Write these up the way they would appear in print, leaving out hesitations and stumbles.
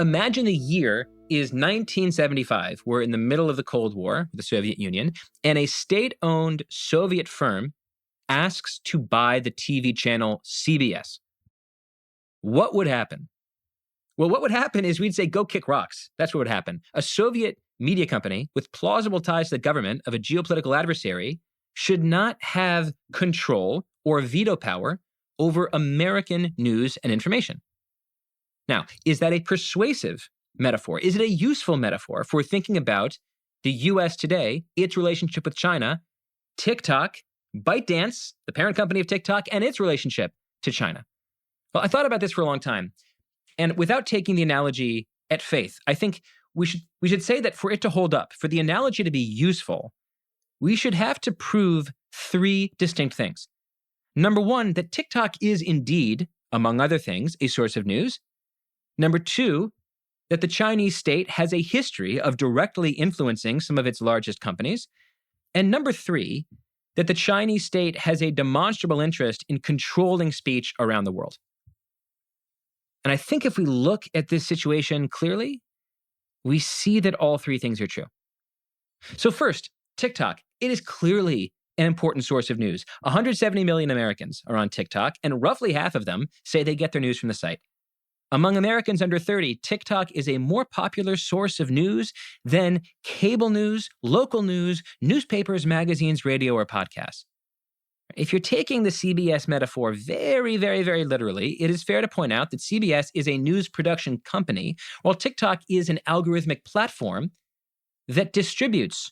Imagine the year is 1975. We're in the middle of the Cold War with the Soviet Union, and a state-owned Soviet firm asks to buy the TV channel CBS. What would happen? Well, what would happen is we'd say, go kick rocks. That's what would happen. A Soviet media company with plausible ties to the government of a geopolitical adversary should not have control or veto power over American news and information. Now, is that a persuasive metaphor? Is it a useful metaphor for thinking about the US today, its relationship with China, TikTok, ByteDance, the parent company of TikTok, and its relationship to China? Well, I thought about this for a long time. And without taking the analogy at faith, I think we should say that for it to hold up, for the analogy to be useful, we should have to prove three distinct things. Number one, that TikTok is indeed, among other things, a source of news. Number two, that the Chinese state has a history of directly influencing some of its largest companies. And number three, that the Chinese state has a demonstrable interest in controlling speech around the world. And I think if we look at this situation clearly, we see that all three things are true. So first, TikTok. It is clearly an important source of news. 170 million Americans are on TikTok, and roughly half of them say they get their news from the site. Among Americans under 30, TikTok is a more popular source of news than cable news, local news, newspapers, magazines, radio, or podcasts. If you're taking the CBS metaphor very, very, very literally, it is fair to point out that CBS is a news production company, while TikTok is an algorithmic platform that distributes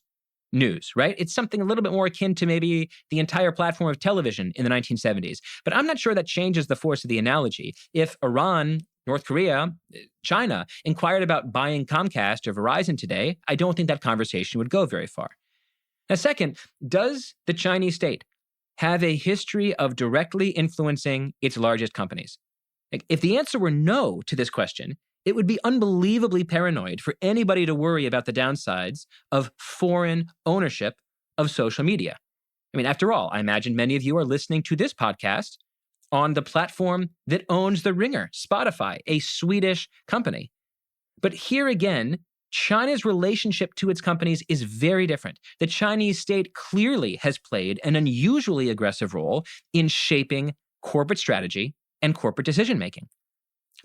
news, right? It's something a little bit more akin to maybe the entire platform of television in the 1970s. But I'm not sure that changes the force of the analogy. If Iran, North Korea, China inquired about buying Comcast or Verizon today, I don't think that conversation would go very far. Now, second, does the Chinese state have a history of directly influencing its largest companies? If the answer were no to this question, it would be unbelievably paranoid for anybody to worry about the downsides of foreign ownership of social media. I mean, after all, I imagine many of you are listening to this podcast on the platform that owns the ringer, Spotify, a Swedish company. But here again, China's relationship to its companies is very different. The Chinese state clearly has played an unusually aggressive role in shaping corporate strategy and corporate decision-making.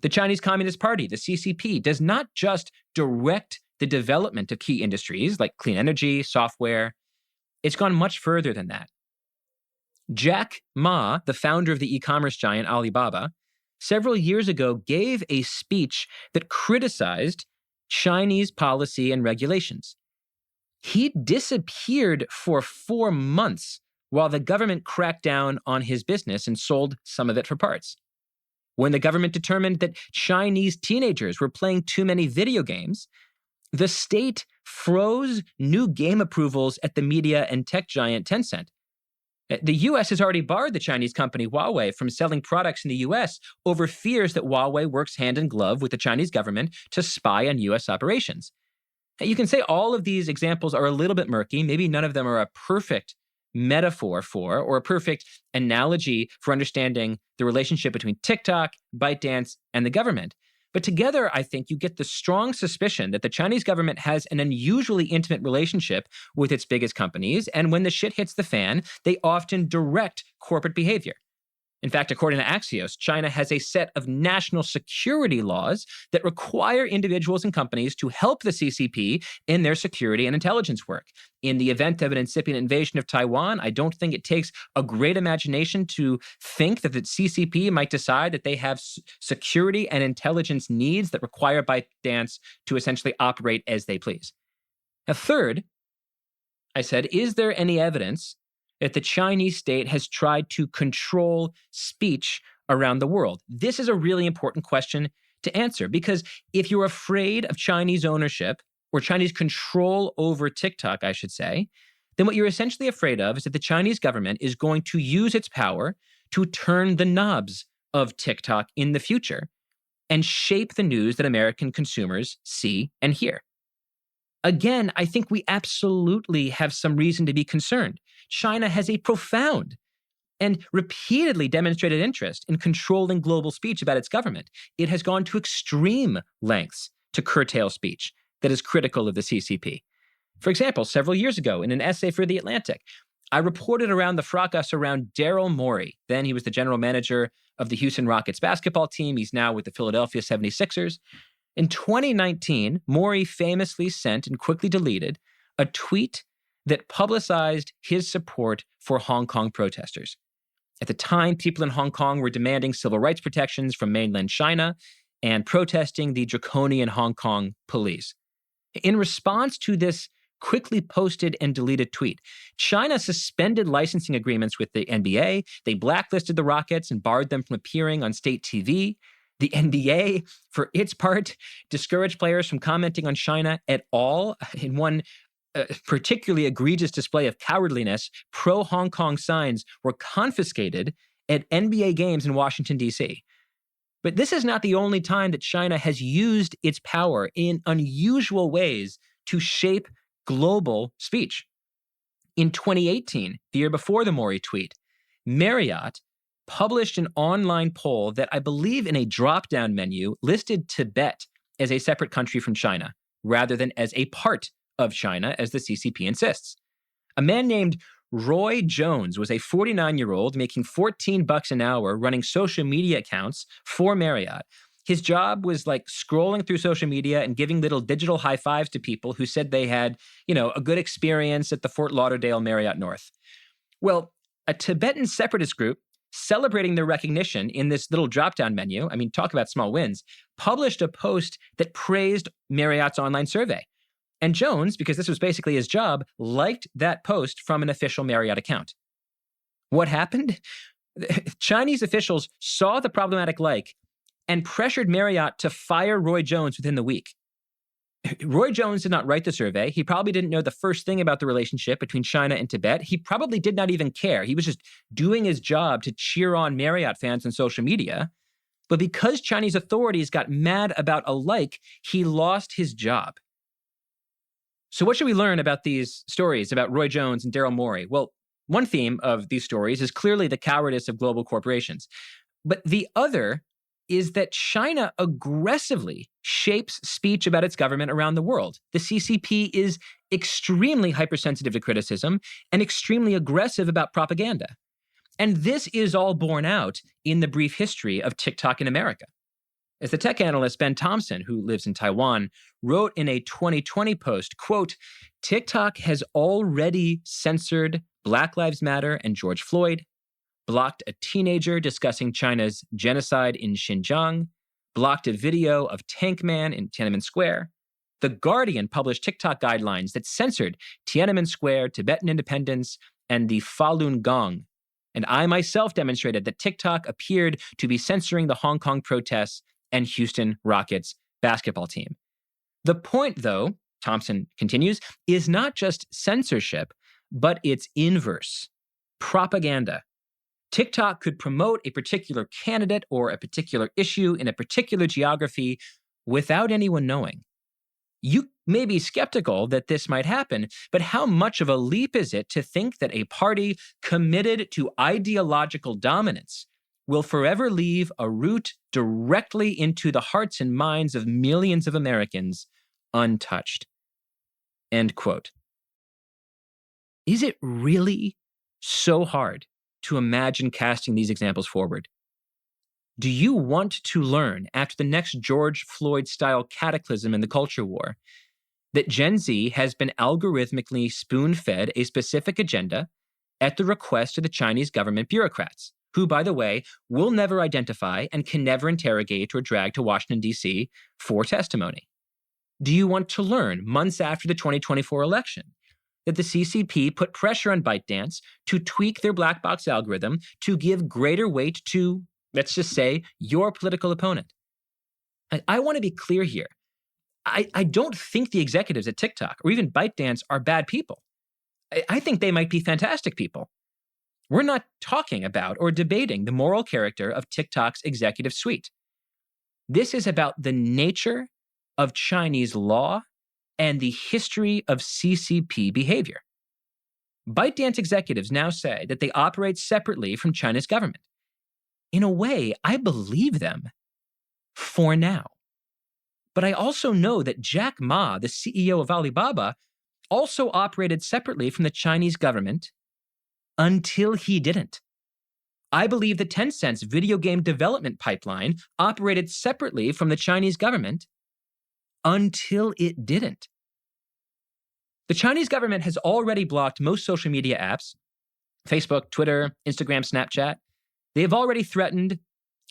The Chinese Communist Party, the CCP, does not just direct the development of key industries like clean energy, software. It's gone much further than that. Jack Ma, the founder of the e-commerce giant Alibaba, several years ago gave a speech that criticized Chinese policy and regulations. He disappeared for 4 months while the government cracked down on his business and sold some of it for parts. When the government determined that Chinese teenagers were playing too many video games, the state froze new game approvals at the media and tech giant Tencent. The US has already barred the Chinese company Huawei from selling products in the US over fears that Huawei works hand in glove with the Chinese government to spy on US operations. You can say all of these examples are a little bit murky. Maybe none of them are a perfect metaphor for or a perfect analogy for understanding the relationship between TikTok, ByteDance, and the government. But together, I think you get the strong suspicion that the Chinese government has an unusually intimate relationship with its biggest companies, and when the shit hits the fan, they often direct corporate behavior. In fact, according to Axios, China has a set of national security laws that require individuals and companies to help the CCP in their security and intelligence work. In the event of an incipient invasion of Taiwan, I don't think it takes a great imagination to think that the CCP might decide that they have security and intelligence needs that require ByteDance to essentially operate as they please. Now, third, I said, is there any evidence that the Chinese state has tried to control speech around the world? This is a really important question to answer, because if you're afraid of Chinese ownership or Chinese control over TikTok, I should say, then what you're essentially afraid of is that the Chinese government is going to use its power to turn the knobs of TikTok in the future and shape the news that American consumers see and hear. Again, I think we absolutely have some reason to be concerned. China has a profound and repeatedly demonstrated interest in controlling global speech about its government. It has gone to extreme lengths to curtail speech that is critical of the CCP. For example, several years ago, in an essay for The Atlantic, I reported around the fracas around Daryl Morey. Then he was the general manager of the Houston Rockets basketball team. He's now with the Philadelphia 76ers. In 2019, Morey famously sent and quickly deleted a tweet that publicized his support for Hong Kong protesters. At the time, people in Hong Kong were demanding civil rights protections from mainland China and protesting the draconian Hong Kong police. In response to this quickly posted and deleted tweet, China suspended licensing agreements with the NBA. They blacklisted the Rockets and barred them from appearing on state TV. The NBA, for its part, discouraged players from commenting on China at all. In one particularly egregious display of cowardliness, pro-Hong Kong signs were confiscated at NBA games in Washington, D.C. But this is not the only time that China has used its power in unusual ways to shape global speech. In 2018, the year before the Morey tweet, Marriott published an online poll that I believe in a drop-down menu listed Tibet as a separate country from China, rather than as a part of China, as the CCP insists. A man named Roy Jones was a 49-year-old making $14 an hour running social media accounts for Marriott. His job was like scrolling through social media and giving little digital high fives to people who said they had, a good experience at the Fort Lauderdale Marriott North. Well, a Tibetan separatist group celebrating their recognition in this little drop-down menu, talk about small wins, published a post that praised Marriott's online survey. And Jones, because this was basically his job, liked that post from an official Marriott account. What happened? Chinese officials saw the problematic like and pressured Marriott to fire Roy Jones within the week. Roy Jones did not write the survey. He probably didn't know the first thing about the relationship between China and Tibet. He probably did not even care. He was just doing his job to cheer on Marriott fans on social media. But because Chinese authorities got mad about a like, he lost his job. So what should we learn about these stories about Roy Jones and Daryl Morey? Well, one theme of these stories is clearly the cowardice of global corporations. But the other is that China aggressively shapes speech about its government around the world. The CCP is extremely hypersensitive to criticism and extremely aggressive about propaganda. And this is all borne out in the brief history of TikTok in America. As the tech analyst Ben Thompson, who lives in Taiwan, wrote in a 2020 post, quote, TikTok has already censored Black Lives Matter and George Floyd, blocked a teenager discussing China's genocide in Xinjiang, blocked a video of Tank Man in Tiananmen Square. The Guardian published TikTok guidelines that censored Tiananmen Square, Tibetan independence, and the Falun Gong. And I myself demonstrated that TikTok appeared to be censoring the Hong Kong protests and Houston Rockets basketball team. The point, though, Thompson continues, is not just censorship, but its inverse, propaganda. TikTok could promote a particular candidate or a particular issue in a particular geography without anyone knowing. You may be skeptical that this might happen, but how much of a leap is it to think that a party committed to ideological dominance will forever leave a root directly into the hearts and minds of millions of Americans untouched? End quote. Is it really so hard to imagine casting these examples forward? Do you want to learn, after the next George Floyd-style cataclysm in the culture war, that Gen Z has been algorithmically spoon-fed a specific agenda at the request of the Chinese government bureaucrats, who, by the way, will never identify and can never interrogate or drag to Washington, D.C. for testimony? Do you want to learn, months after the 2024 election, that the CCP put pressure on ByteDance to tweak their black box algorithm to give greater weight to, let's just say, your political opponent? I want to be clear here. I don't think the executives at TikTok or even ByteDance are bad people. I think they might be fantastic people. We're not talking about or debating the moral character of TikTok's executive suite. This is about the nature of Chinese law and the history of CCP behavior. ByteDance executives now say that they operate separately from China's government. In a way, I believe them for now. But I also know that Jack Ma, the CEO of Alibaba, also operated separately from the Chinese government until he didn't. I believe that Tencent's video game development pipeline operated separately from the Chinese government until it didn't. The Chinese government has already blocked most social media apps, Facebook, Twitter, Instagram, Snapchat. They have already threatened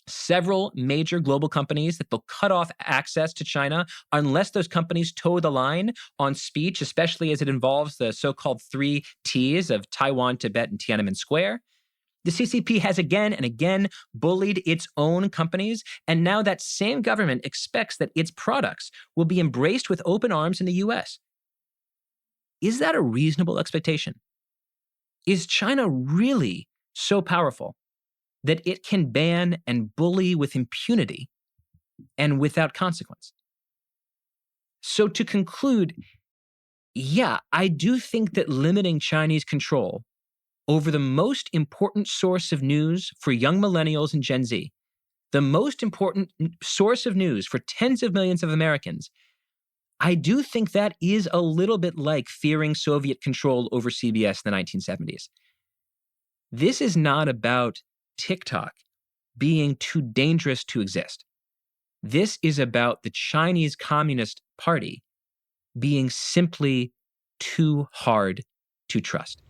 several major global companies that they'll cut off access to China unless those companies toe the line on speech, especially as it involves the so-called 3 Ts of Taiwan, Tibet, and Tiananmen Square. The CCP has again and again bullied its own companies, and now that same government expects that its products will be embraced with open arms in the US. Is that a reasonable expectation? Is China really so powerful that it can ban and bully with impunity and without consequence? So to conclude, yeah, I do think that limiting Chinese control over the most important source of news for young millennials and Gen Z, the most important source of news for tens of millions of Americans, I do think that is a little bit like fearing Soviet control over CBS in the 1970s. This is not about TikTok being too dangerous to exist. This is about the Chinese Communist Party being simply too hard to trust.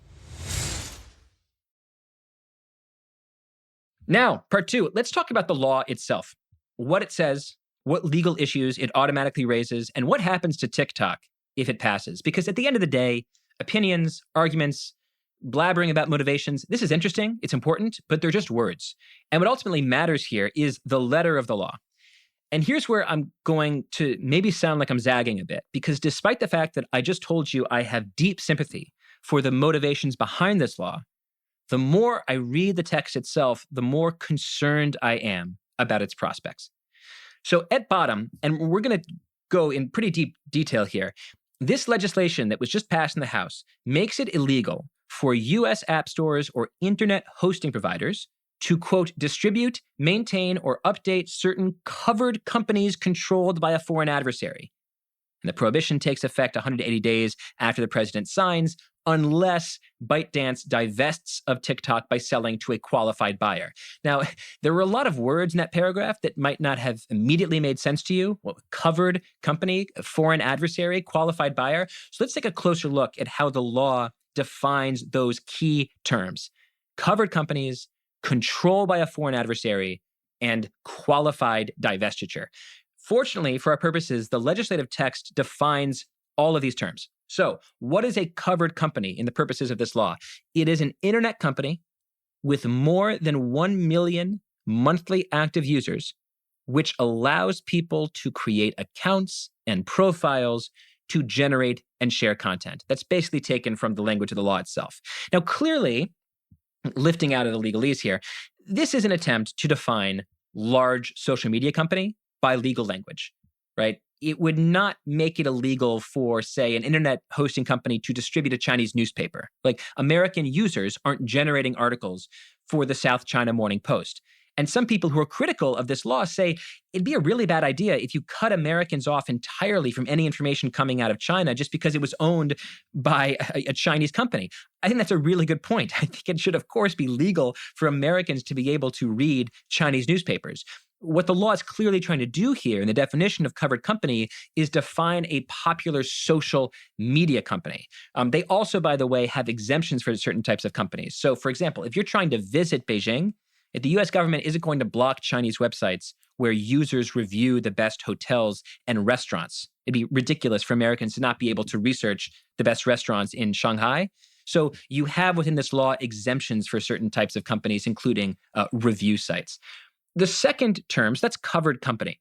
Now, part 2, let's talk about the law itself. What it says, what legal issues it automatically raises, and what happens to TikTok if it passes. Because at the end of the day, opinions, arguments, blabbering about motivations, this is interesting, it's important, but they're just words. And what ultimately matters here is the letter of the law. And here's where I'm going to maybe sound like I'm zagging a bit, because despite the fact that I just told you I have deep sympathy for the motivations behind this law, the more I read the text itself, the more concerned I am about its prospects. So at bottom, and we're going to go in pretty deep detail here, this legislation that was just passed in the House makes it illegal for U.S. app stores or internet hosting providers to, quote, distribute, maintain, or update certain covered companies controlled by a foreign adversary. And the prohibition takes effect 180 days after the president signs, unless ByteDance divests of TikTok by selling to a qualified buyer. Now, there were a lot of words in that paragraph that might not have immediately made sense to you. Well, covered company, foreign adversary, qualified buyer. So let's take a closer look at how the law defines those key terms. Covered companies, control by a foreign adversary, and qualified divestiture. Fortunately, for our purposes, the legislative text defines all of these terms. So what is a covered company in the purposes of this law? It is an internet company with more than 1 million monthly active users, which allows people to create accounts and profiles to generate and share content. That's basically taken from the language of the law itself. Now, clearly, lifting out of the legalese here, this is an attempt to define large social media company by legal language, right? It would not make it illegal for, say, an internet hosting company to distribute a Chinese newspaper. Like, American users aren't generating articles for the South China Morning Post. And some people who are critical of this law say it'd be a really bad idea if you cut Americans off entirely from any information coming out of China just because it was owned by a Chinese company. I think that's a really good point. I think it should, of course, be legal for Americans to be able to read Chinese newspapers. What the law is clearly trying to do here in the definition of covered company is define a popular social media company. They also, by the way, have exemptions for certain types of companies. So, for example, if you're trying to visit Beijing, if the US government isn't going to block Chinese websites where users review the best hotels and restaurants. It'd be ridiculous for Americans to not be able to research the best restaurants in Shanghai. So you have within this law exemptions for certain types of companies, including review sites. The second term, so that's covered company.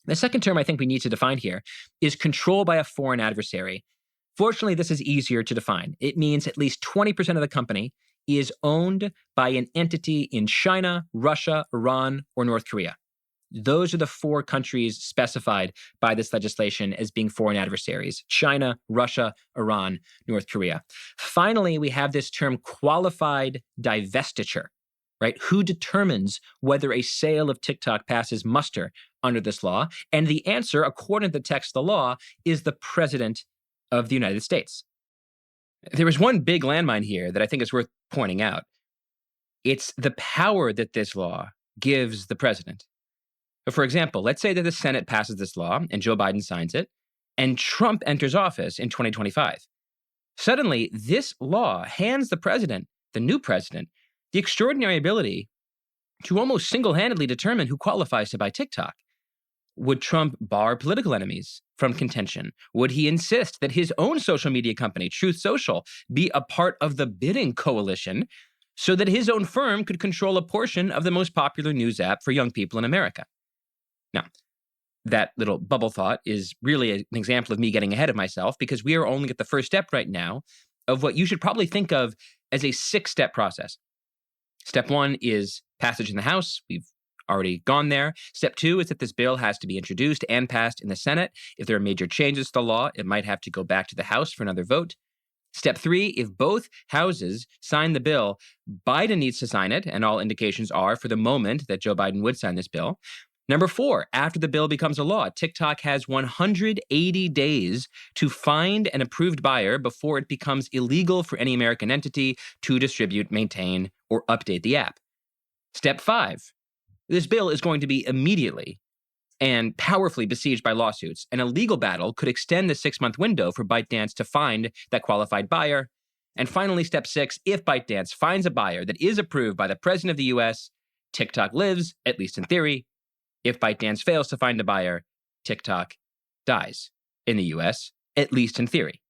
The second term I think we need to define here is control by a foreign adversary. Fortunately, this is easier to define. It means at least 20% of the company is owned by an entity in China, Russia, Iran, or North Korea. Those are the four countries specified by this legislation as being foreign adversaries: China, Russia, Iran, North Korea. Finally, we have this term qualified divestiture, right? Who determines whether a sale of TikTok passes muster under this law? And the answer, according to the text of the law, is the President of the United States. There is one big landmine here that I think is worth pointing out. It's the power that this law gives the president. For example, let's say that the Senate passes this law and Joe Biden signs it, and Trump enters office in 2025. Suddenly, this law hands the president, the new president, the extraordinary ability to almost single-handedly determine who qualifies to buy TikTok. Would Trump bar political enemies from contention? Would he insist that his own social media company, Truth Social, be a part of the bidding coalition so that his own firm could control a portion of the most popular news app for young people in America? Now, that little bubble thought is really an example of me getting ahead of myself, because we are only at the first step right now of what you should probably think of as a 6-step process. Step 1 is passage in the House. We've already gone there. Step 2 is that this bill has to be introduced and passed in the Senate. If there are major changes to the law, it might have to go back to the House for another vote. Step 3, if both houses sign the bill, Biden needs to sign it, and all indications are for the moment that Joe Biden would sign this bill. Number 4, after the bill becomes a law, TikTok has 180 days to find an approved buyer before it becomes illegal for any American entity to distribute, maintain, or update the app. Step 5, this bill is going to be immediately and powerfully besieged by lawsuits, and a legal battle could extend the 6-month window for ByteDance to find that qualified buyer. And finally, step 6, if ByteDance finds a buyer that is approved by the President of the US, TikTok lives, at least in theory. If ByteDance fails to find a buyer, TikTok dies in the US, at least in theory.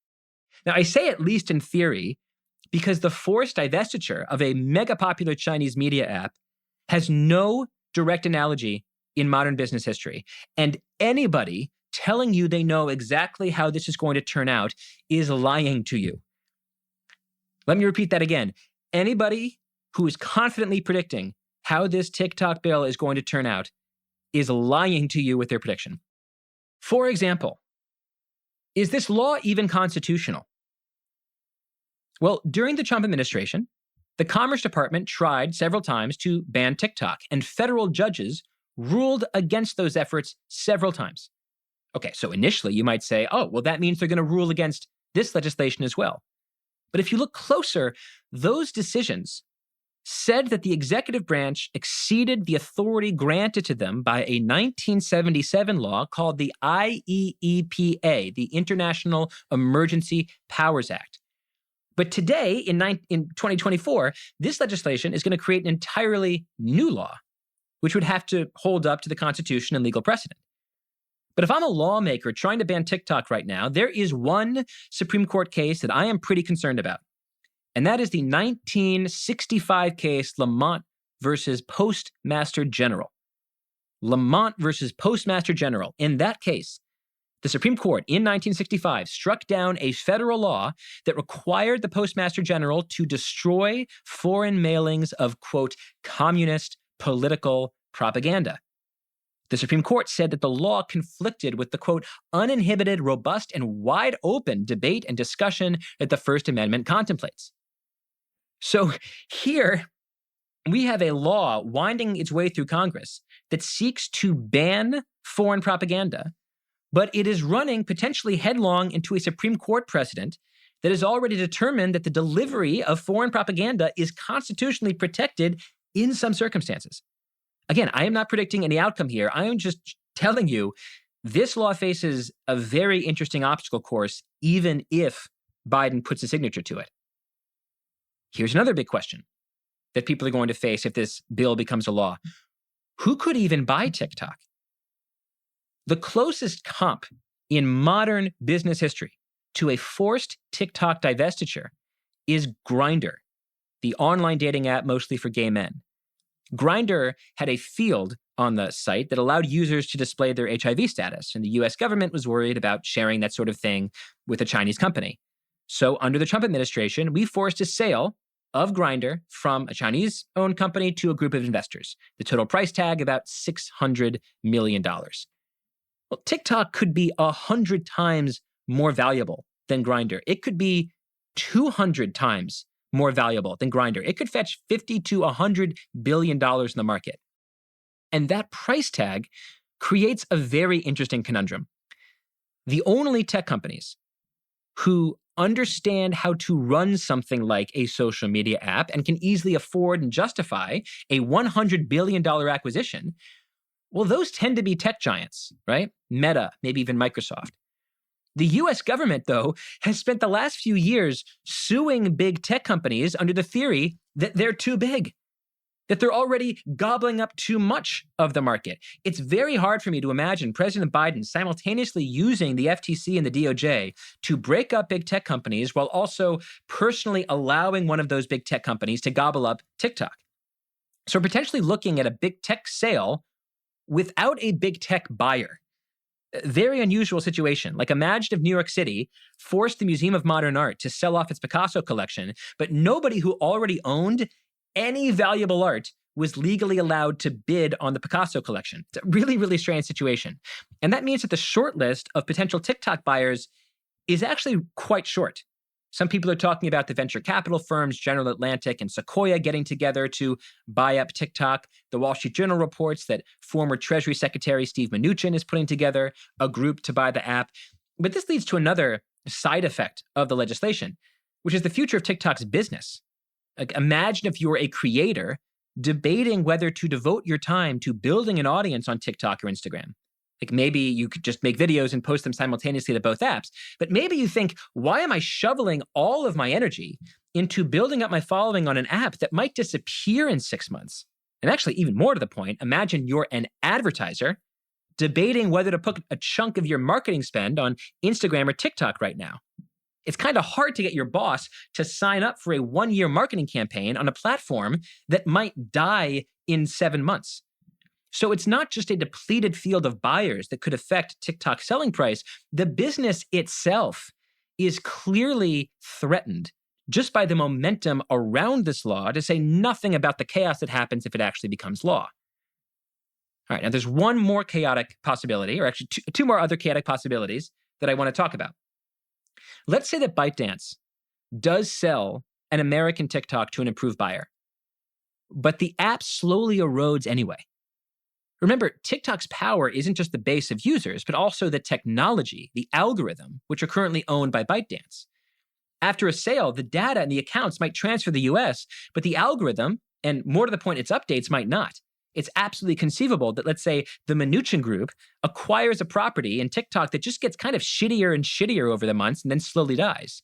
Now, I say at least in theory because the forced divestiture of a mega popular Chinese media app has no direct analogy in modern business history. And anybody telling you they know exactly how this is going to turn out is lying to you. Let me repeat that again. Anybody who is confidently predicting how this TikTok bill is going to turn out is lying to you with their prediction. For example, is this law even constitutional? Well, during the Trump administration, the Commerce Department tried several times to ban TikTok, and federal judges ruled against those efforts several times. Okay, so initially you might say, oh, well, that means they're going to rule against this legislation as well. But if you look closer, those decisions said that the executive branch exceeded the authority granted to them by a 1977 law called the IEEPA, the International Emergency Powers Act. But today, in 2024, this legislation is going to create an entirely new law, which would have to hold up to the Constitution and legal precedent. But if I'm a lawmaker trying to ban TikTok right now, there is one Supreme Court case that I am pretty concerned about. And that is the 1965 case Lamont versus Postmaster General. Lamont versus Postmaster General. In that case, the Supreme Court in 1965 struck down a federal law that required the Postmaster General to destroy foreign mailings of, quote, communist political propaganda. The Supreme Court said that the law conflicted with the, quote, uninhibited, robust, and wide open debate and discussion that the First Amendment contemplates. So here we have a law winding its way through Congress that seeks to ban foreign propaganda, but it is running potentially headlong into a Supreme Court precedent that has already determined that the delivery of foreign propaganda is constitutionally protected in some circumstances. Again, I am not predicting any outcome here. I am just telling you this law faces a very interesting obstacle course, even if Biden puts a signature to it. Here's another big question that people are going to face if this bill becomes a law. Who could even buy TikTok? The closest comp in modern business history to a forced TikTok divestiture is Grindr, the online dating app mostly for gay men. Grindr had a field on the site that allowed users to display their HIV status, and the US government was worried about sharing that sort of thing with a Chinese company. So under the Trump administration, we forced a sale of Grindr from a Chinese-owned company to a group of investors. The total price tag, about $600 million. Well, TikTok could be 100 times more valuable than Grindr. It could be 200 times more valuable than Grindr. It could fetch $50 to $100 billion in the market. And that price tag creates a very interesting conundrum. The only tech companies who understand how to run something like a social media app and can easily afford and justify a $100 billion acquisition, well, those tend to be tech giants, right? Meta, maybe even Microsoft. The US government, though, has spent the last few years suing big tech companies under the theory that they're too big, that they're already gobbling up too much of the market. It's very hard for me to imagine President Biden simultaneously using the FTC and the DOJ to break up big tech companies while also personally allowing one of those big tech companies to gobble up TikTok. So we're potentially looking at a big tech sale without a big tech buyer. Very unusual situation. Like, imagine if New York City forced the Museum of Modern Art to sell off its Picasso collection, but nobody who already owned any valuable art was legally allowed to bid on the Picasso collection. It's a really, really strange situation. And that means that the short list of potential TikTok buyers is actually quite short. Some people are talking about the venture capital firms General Atlantic and Sequoia getting together to buy up TikTok. The Wall Street Journal reports that former Treasury Secretary Steve Mnuchin is putting together a group to buy the app. But this leads to another side effect of the legislation, which is the future of TikTok's business. Like, imagine if you were a creator debating whether to devote your time to building an audience on TikTok or Instagram. Like, maybe you could just make videos and post them simultaneously to both apps. But maybe you think, why am I shoveling all of my energy into building up my following on an app that might disappear in 6 months? And actually, even more to the point, imagine you're an advertiser debating whether to put a chunk of your marketing spend on Instagram or TikTok right now. It's kind of hard to get your boss to sign up for a 1-year marketing campaign on a platform that might die in 7 months. So it's not just a depleted field of buyers that could affect TikTok's selling price. The business itself is clearly threatened just by the momentum around this law, to say nothing about the chaos that happens if it actually becomes law. All right, now there's one more chaotic possibility, or actually two more other chaotic possibilities that I want to talk about. Let's say that ByteDance does sell an American TikTok to an improved buyer, but the app slowly erodes anyway. Remember, TikTok's power isn't just the base of users, but also the technology, the algorithm, which are currently owned by ByteDance. After a sale, the data and the accounts might transfer to the US, but the algorithm, and more to the point, its updates might not. It's absolutely conceivable that, let's say, the Mnuchin Group acquires a property in TikTok that just gets kind of shittier and shittier over the months and then slowly dies.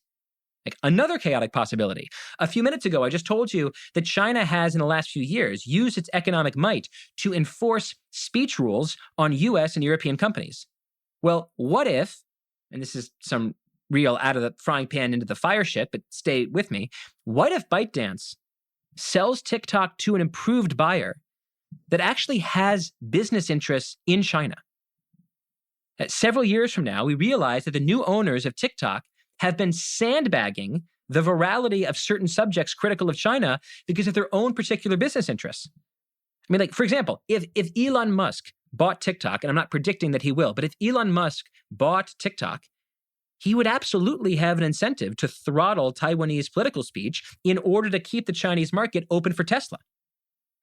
Like, another chaotic possibility. A few minutes ago, I just told you that China has, in the last few years, used its economic might to enforce speech rules on US and European companies. Well, what if, and this is some real out of the frying pan into the fire shit, but stay with me, what if ByteDance sells TikTok to an improved buyer that actually has business interests in China? Several years from now, we realize that the new owners of TikTok have been sandbagging the virality of certain subjects critical of China because of their own particular business interests. I mean, like, for example, if Elon Musk bought TikTok, and I'm not predicting that he will, but if Elon Musk bought TikTok, he would absolutely have an incentive to throttle Taiwanese political speech in order to keep the Chinese market open for Tesla,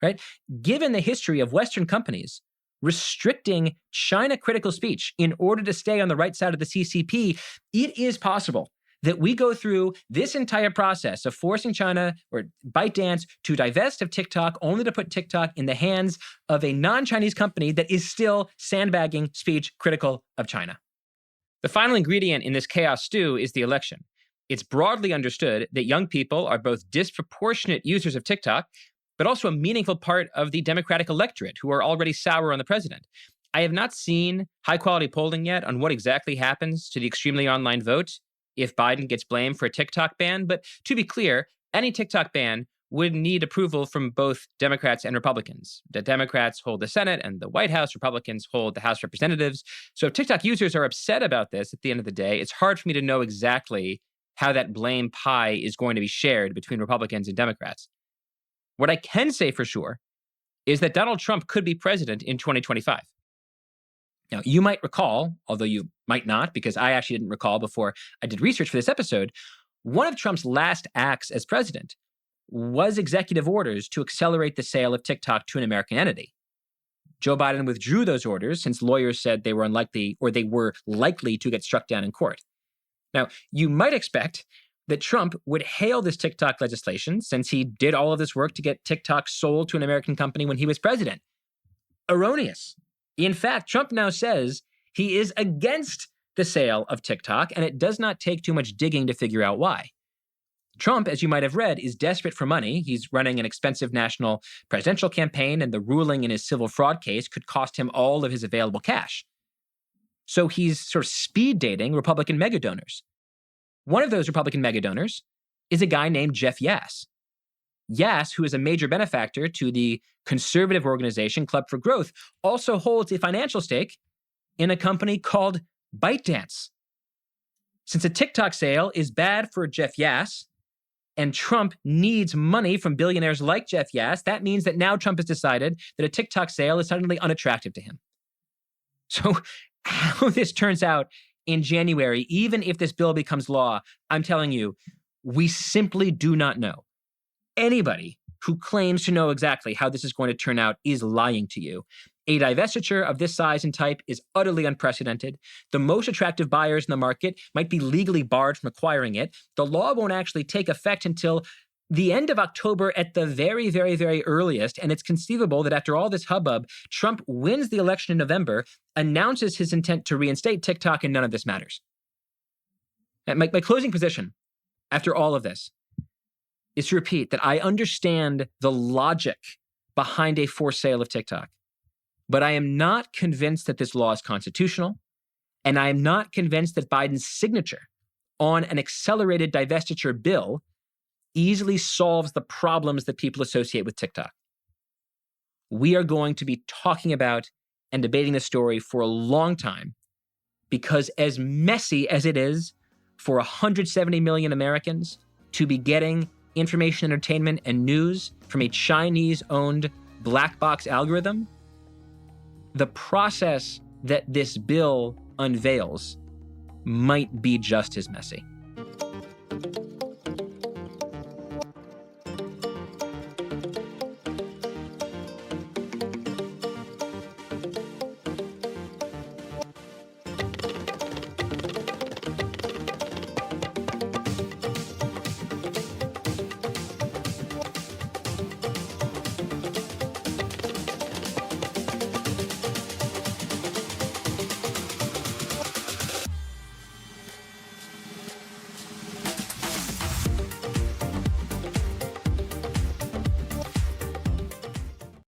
right? Given the history of Western companies restricting China critical speech in order to stay on the right side of the CCP, it is possible that we go through this entire process of forcing China or ByteDance to divest of TikTok only to put TikTok in the hands of a non-Chinese company that is still sandbagging speech critical of China. The final ingredient in this chaos stew is the election. It's broadly understood that young people are both disproportionate users of TikTok, but also a meaningful part of the Democratic electorate who are already sour on the president. I have not seen high-quality polling yet on what exactly happens to the extremely online vote if Biden gets blamed for a TikTok ban, but to be clear, any TikTok ban would need approval from both Democrats and Republicans. The Democrats hold the Senate and the White House, Republicans hold the House of Representatives. So if TikTok users are upset about this at the end of the day, it's hard for me to know exactly how that blame pie is going to be shared between Republicans and Democrats. What I can say for sure is that Donald Trump could be president in 2025. Now, you might recall, although you might not, because I actually didn't recall before I did research for this episode, one of Trump's last acts as president was executive orders to accelerate the sale of TikTok to an American entity. Joe Biden withdrew those orders since lawyers said they were unlikely or they were likely to get struck down in court. Now, you might expect that Trump would hail this TikTok legislation since he did all of this work to get TikTok sold to an American company when he was president. Erroneous. In fact, Trump now says he is against the sale of TikTok, and it does not take too much digging to figure out why. Trump, as you might have read, is desperate for money. He's running an expensive national presidential campaign, and the ruling in his civil fraud case could cost him all of his available cash. So he's sort of speed dating Republican megadonors. One of those Republican megadonors is a guy named Jeff Yass. Yass, who is a major benefactor to the conservative organization Club for Growth, also holds a financial stake in a company called ByteDance. Since a TikTok sale is bad for Jeff Yass, and Trump needs money from billionaires like Jeff Yass, that means that now Trump has decided that a TikTok sale is suddenly unattractive to him. So how this turns out in January, even if this bill becomes law, I'm telling you, we simply do not know. Anybody who claims to know exactly how this is going to turn out is lying to you. A divestiture of this size and type is utterly unprecedented. The most attractive buyers in the market might be legally barred from acquiring it. The law won't actually take effect until the end of October at the very, very, very earliest. And it's conceivable that after all this hubbub, Trump wins the election in November, announces his intent to reinstate TikTok, and none of this matters. And my closing position after all of this is to repeat that I understand the logic behind a forced sale of TikTok. But I am not convinced that this law is constitutional, and I am not convinced that Biden's signature on an accelerated divestiture bill easily solves the problems that people associate with TikTok. We are going to be talking about and debating this story for a long time, because as messy as it is for 170 million Americans to be getting information, entertainment, and news from a Chinese-owned black box algorithm, the process that this bill unveils might be just as messy.